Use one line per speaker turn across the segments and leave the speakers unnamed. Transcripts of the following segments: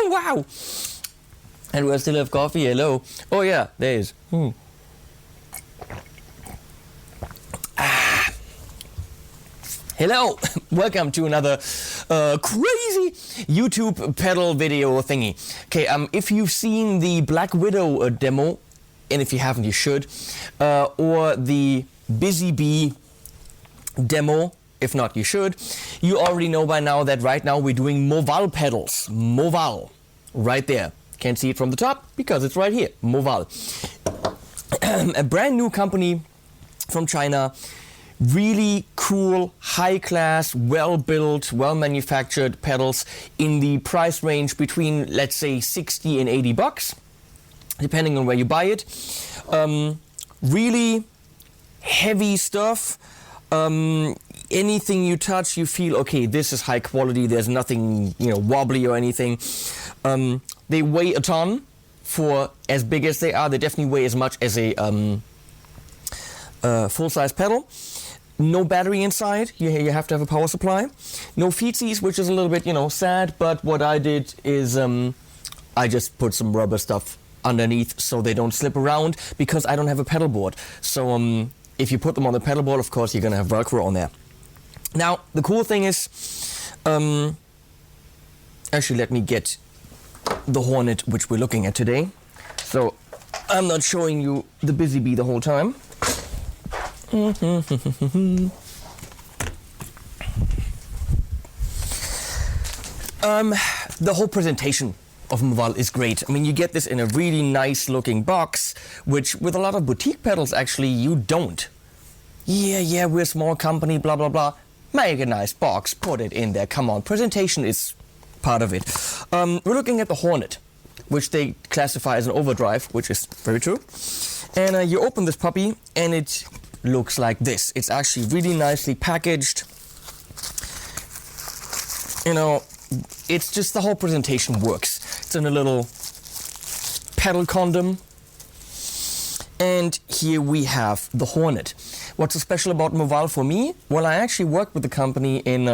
Wow! And we still have coffee. Hello. Oh yeah, there is. Hello. Welcome to another crazy YouTube pedal video thingy. Okay, if you've seen the Black Widow demo, and if you haven't, you should, or the Busy Bee demo. If not, you should. You already know by now that right now we're doing Movall pedals. Movall. Right there. Can't see it from the top because it's right here. Movall. A brand new company from China. Really cool, high class, well built, well manufactured pedals in the price range between, let's say, 60 and 80 bucks, depending on where you buy it. Really heavy stuff. Anything you touch, you feel, okay, this is high quality. There's nothing, wobbly or anything. They weigh a ton for as big as they are. They definitely weigh as much as a full-size pedal. No battery inside. You have to have a power supply. No feetsies, which is a little bit, sad. But what I did is I just put some rubber stuff underneath so they don't slip around because I don't have a pedal board. So if you put them on the pedal board, of course, you're going to have Velcro on there. Now, the cool thing is, actually, let me get the Hornet, which we're looking at today. So, I'm not showing you the Busy Bee the whole time. The whole presentation of Movall is great. I mean, you get this in a really nice looking box, which with a lot of boutique pedals, actually, you don't. Yeah, we're a small company, blah, blah, blah. Make a nice box, put it in there, come on. Presentation is part of it. We're looking at the Hornet, which they classify as an overdrive, which is very true. And you open this puppy, and it looks like this. It's actually really nicely packaged. It's just the whole presentation works. It's in a little pedal condom. And here we have the Hornet. What's so special about Movall for me? Well, I actually worked with the company in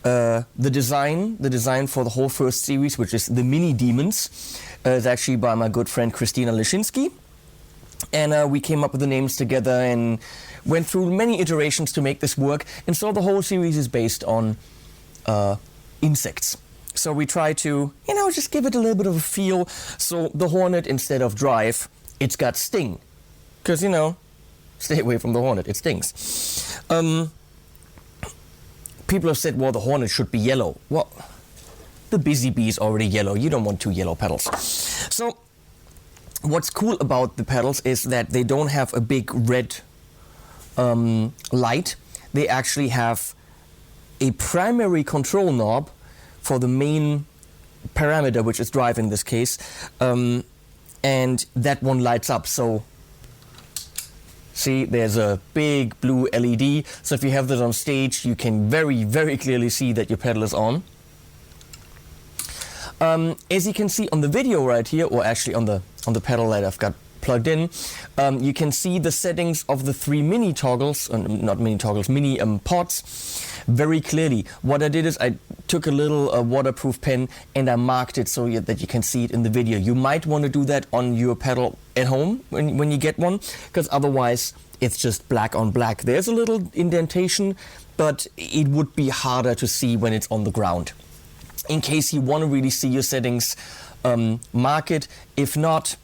the design for the whole first series, which is the Mini Demons. It's actually by my good friend Christina Leshinsky. And we came up with the names together and went through many iterations to make this work. And so the whole series is based on insects. So we try to, just give it a little bit of a feel. So the Hornet, instead of drive, it's got sting. Because, stay away from the Hornet, it stings. People have said, well, the Hornet should be yellow. Well, the Busy Bee is already yellow. You don't want two yellow pedals. So what's cool about the pedals is that they don't have a big red light. They actually have a primary control knob for the main parameter, which is drive in this case, and that one lights up. So See, there's a big blue LED. So if you have this on stage, you can very, very clearly see that your pedal is on. As you can see on the video right here, or actually on the pedal that I've got plugged in, you can see the settings of the 3 mini toggles, not mini toggles, mini pots, very clearly. What I did is I took a little waterproof pen and I marked it so that you can see it in the video. You might want to do that on your pedal at home when you get one, because otherwise it's just black on black. There's a little indentation, but it would be harder to see when it's on the ground. In case you want to really see your settings, mark it. If not,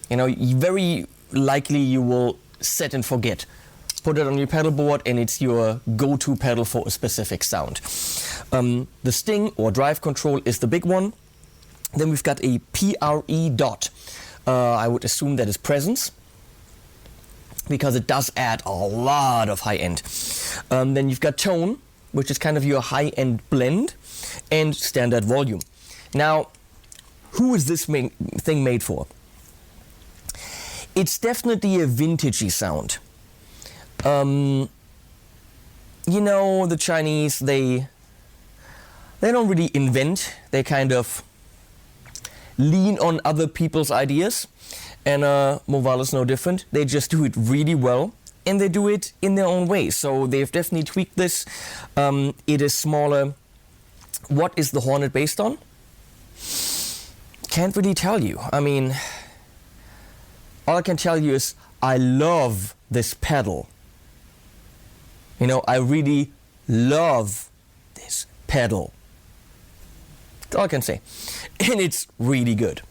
you know, very likely you will set and forget. Put it on your pedal board and it's your go-to pedal for a specific sound. The sting or drive control is the big one. Then we've got a PRE dot. I would assume that is presence, because it does add a lot of high end. Then you've got tone, which is kind of your high end blend, and standard volume. Now, who is this thing made for? It's definitely a vintagey sound. You know, the Chinese, they don't really invent. They kind of lean on other people's ideas. And Movall is no different. They just do it really well. And they do it in their own way. So they've definitely tweaked this. It is smaller. What is the Hornet based on? Can't really tell you. I mean, all I can tell you is I love this pedal. You know, I really love this pedal. That's all I can say. And it's really good.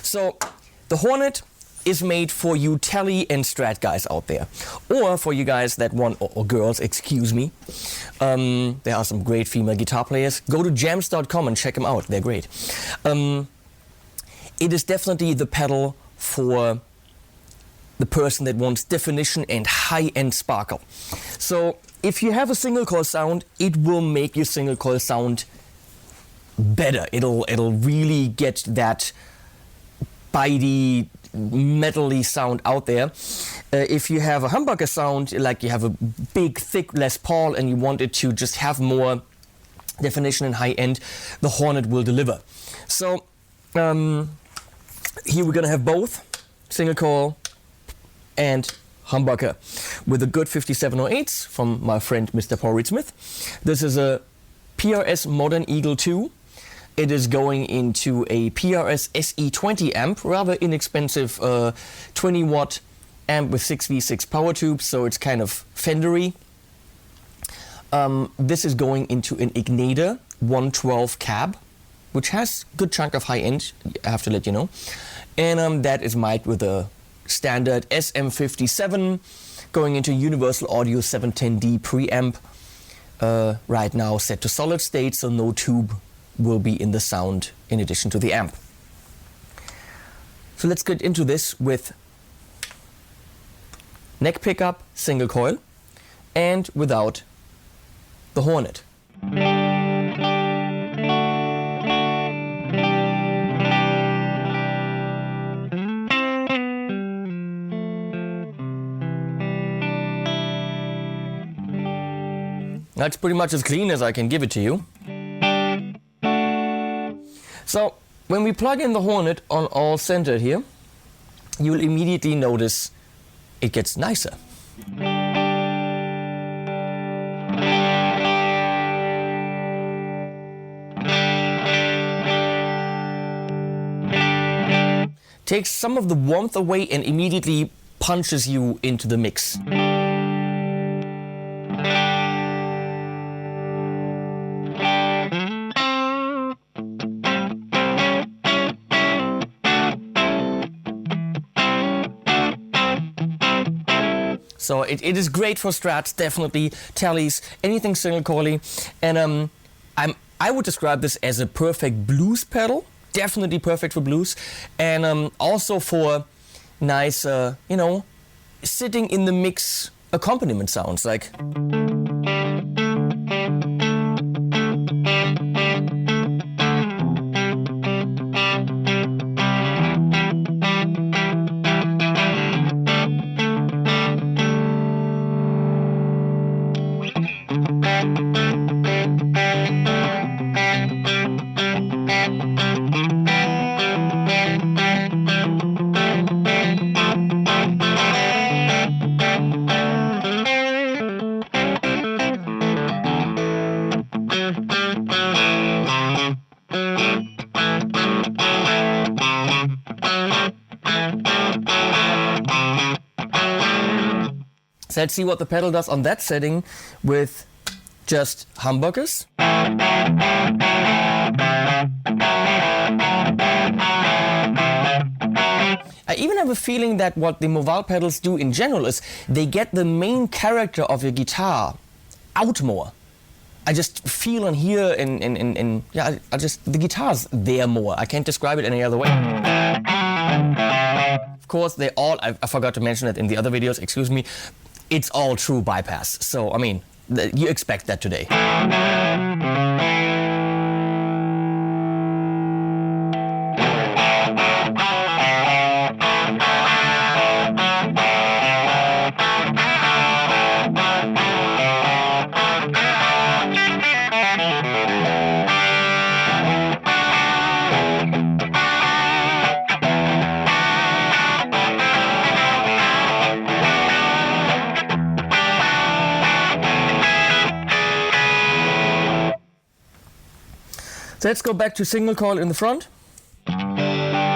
So the Hornet is made for you Tele and Strat guys out there. Or for you guys that want, or girls, excuse me. There are some great female guitar players. Go to jams.com and check them out. They're great. It is definitely the pedal for the person that wants definition and high-end sparkle. So if you have a single coil sound, it will make your single coil sound better. It'll really get that bitey, metally sound out there. If you have a humbucker sound, like you have a big, thick Les Paul and you want it to just have more definition and high end, the Hornet will deliver. So here we're gonna have both single coil and humbucker with a good 5708s from my friend Mr. Paul Reed Smith. This is a PRS Modern Eagle 2. It is going into a PRS SE20 amp, rather inexpensive 20 watt amp with 6V6 power tubes, so it's kind of Fendery. This is going into an Ignator 112 cab, which has a good chunk of high end, I have to let you know. And that is mic'd with a standard SM57 going into Universal Audio 710D preamp. Right now set to solid state, so no tube will be in the sound in addition to the amp. So let's get into this with neck pickup, single coil, and without the Hornet. That's pretty much as clean as I can give it to you. So when we plug in the Hornet on all centered here, you'll immediately notice it gets nicer. Takes some of the warmth away and immediately punches you into the mix. So it is great for strats, definitely, tellies, anything single coily. And I would describe this as a perfect blues pedal, definitely perfect for blues. And also for nice, you know, sitting in the mix accompaniment sounds like. So let's see what the pedal does on that setting with just humbuckers. I even have a feeling that what the Movall pedals do in general is they get the main character of your guitar out more. I just feel and hear yeah, the guitar's there more. I can't describe it any other way. Of course, they all, I forgot to mention it in the other videos, excuse me, it's all true bypass. So, I mean, you expect that today. So let's go back to single coil in the front. And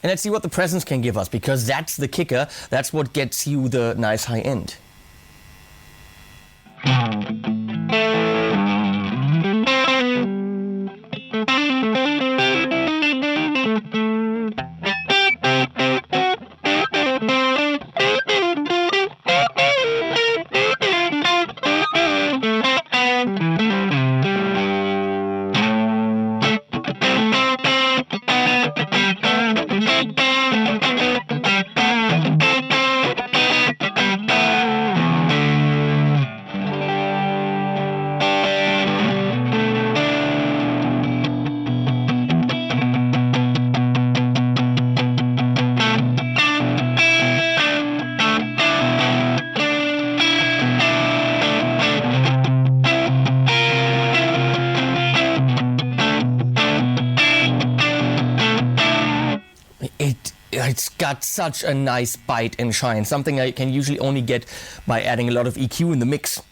let's see what the presence can give us, because that's the kicker. That's what gets you the nice high end. It's got such a nice bite and shine, something I can usually only get by adding a lot of EQ in the mix.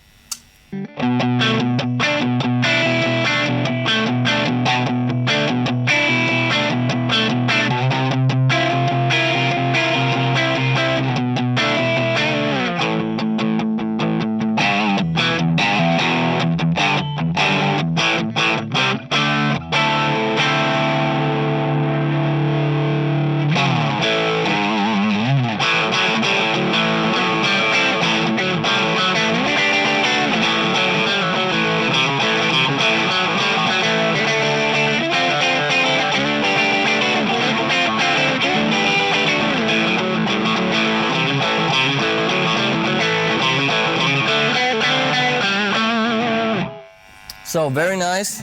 So very nice.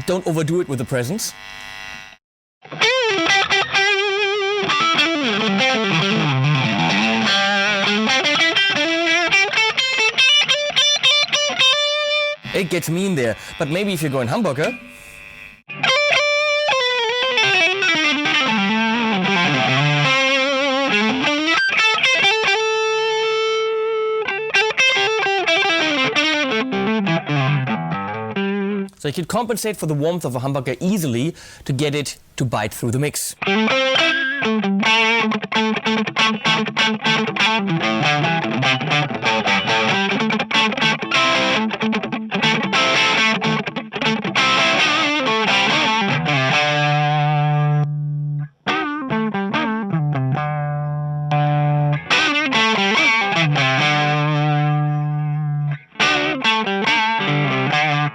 Don't overdo it with the presence. It gets mean there, but maybe if you're going humbucker. So you can compensate for the warmth of a humbucker easily to get it to bite through the mix.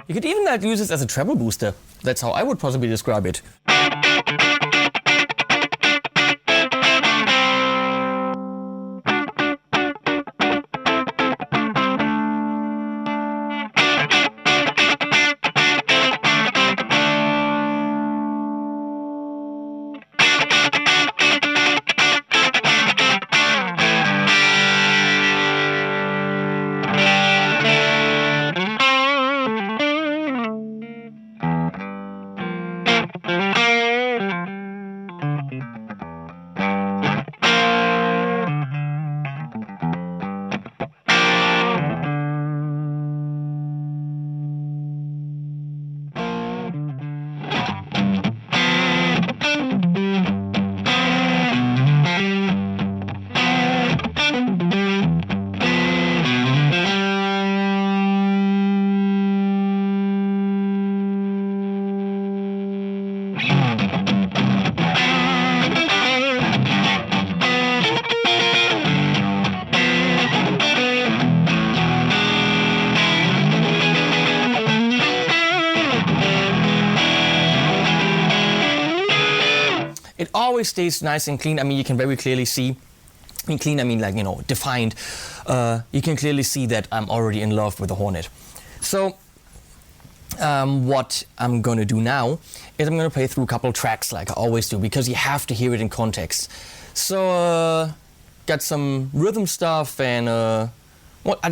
You could even use this as a treble booster. That's how I would possibly describe it. always stays nice and clean. I mean, you can very clearly see, clean I mean like, you know, defined. You can clearly see that I'm already in love with the Hornet. So what I'm gonna do now is I'm gonna play through a couple tracks like I always do, because you have to hear it in context. So got some rhythm stuff and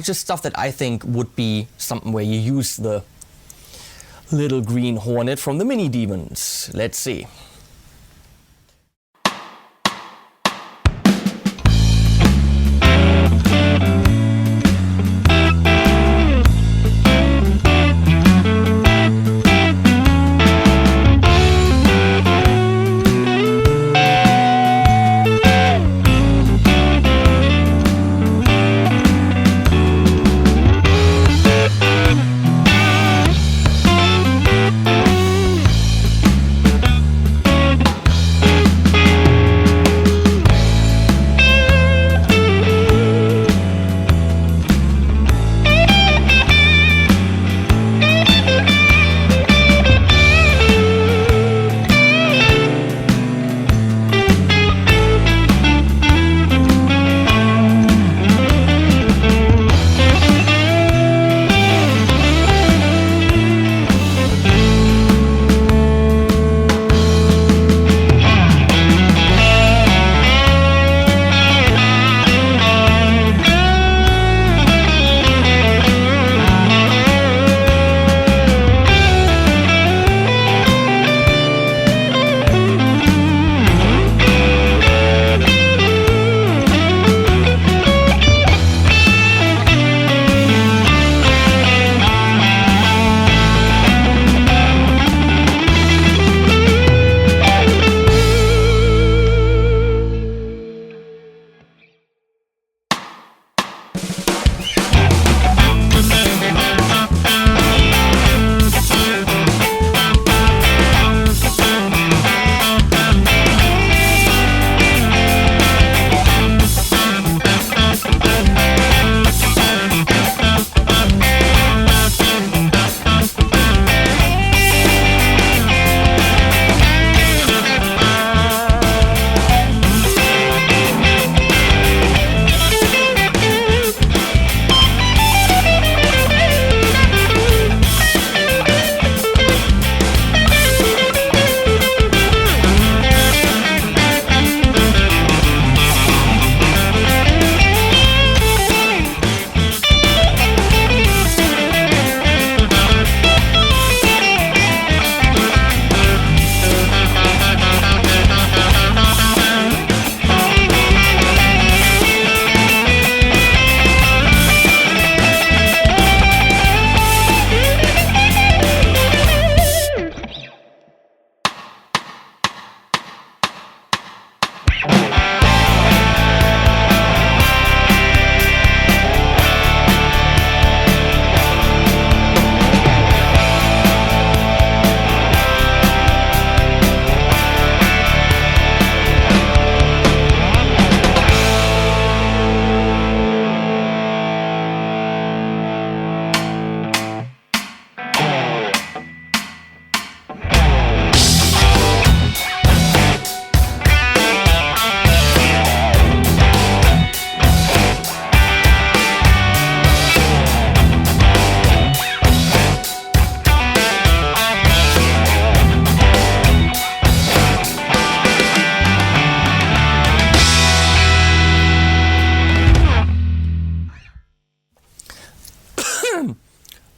just stuff that I think would be something where you use the little green Hornet from the Mini Demons. Let's see.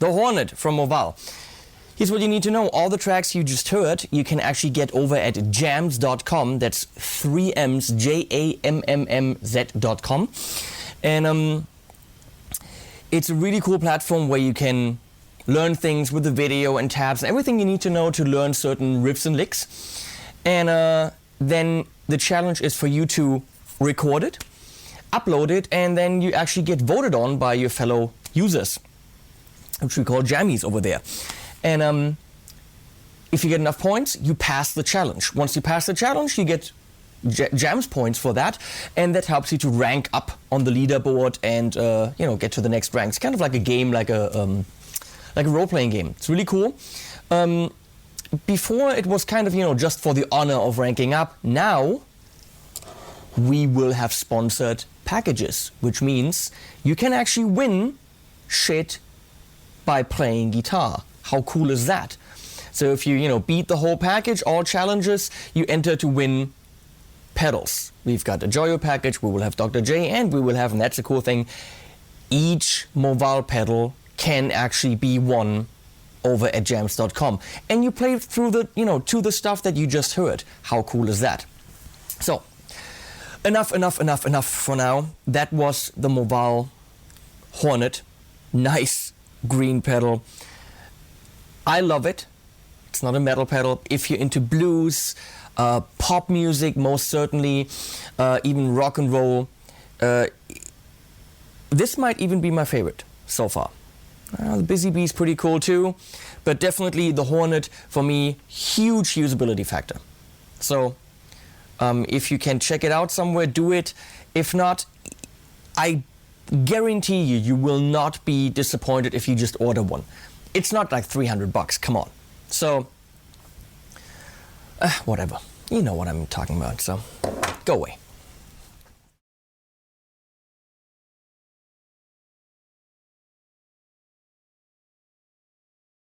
The Hornet from Movall. Here's what you need to know. All the tracks you just heard, you can actually get over at jams.com. That's 3Ms, JAMMMZ.com. And it's a really cool platform where you can learn things with the video and tabs, everything you need to know to learn certain riffs and licks. And then the challenge is for you to record it, upload it, and then you actually get voted on by your fellow users, which we call jammies over there. And if you get enough points, you pass the challenge. Once you pass the challenge, you get jams points for that, and that helps you to rank up on the leaderboard and get to the next rank. It's kind of like a game, like a role-playing game. It's really cool. before it was kind of, you know, just for the honor of ranking up. Now we will have sponsored packages, which means you can actually win shit by playing guitar. How cool is that? So if you, you know, beat the whole package, all challenges, you enter to win pedals. We've got the Joyo package, we will have Dr. J, and we will have, and that's a cool thing, each Movall pedal can actually be won over at jams.com. And you play through the, you know, to the stuff that you just heard. How cool is that? So, enough for now. That was the Movall Hornet. Nice green pedal. I love it. It's not a metal pedal. If you're into blues, pop music, most certainly, even rock and roll, this might even be my favorite so far. The Busy Bee is pretty cool too, but definitely the Hornet, for me, huge usability factor. So if you can check it out somewhere, do it. If not, I guarantee you, you will not be disappointed if you just order one. It's not like $300, come on. So, whatever. You know what I'm talking about, so go away.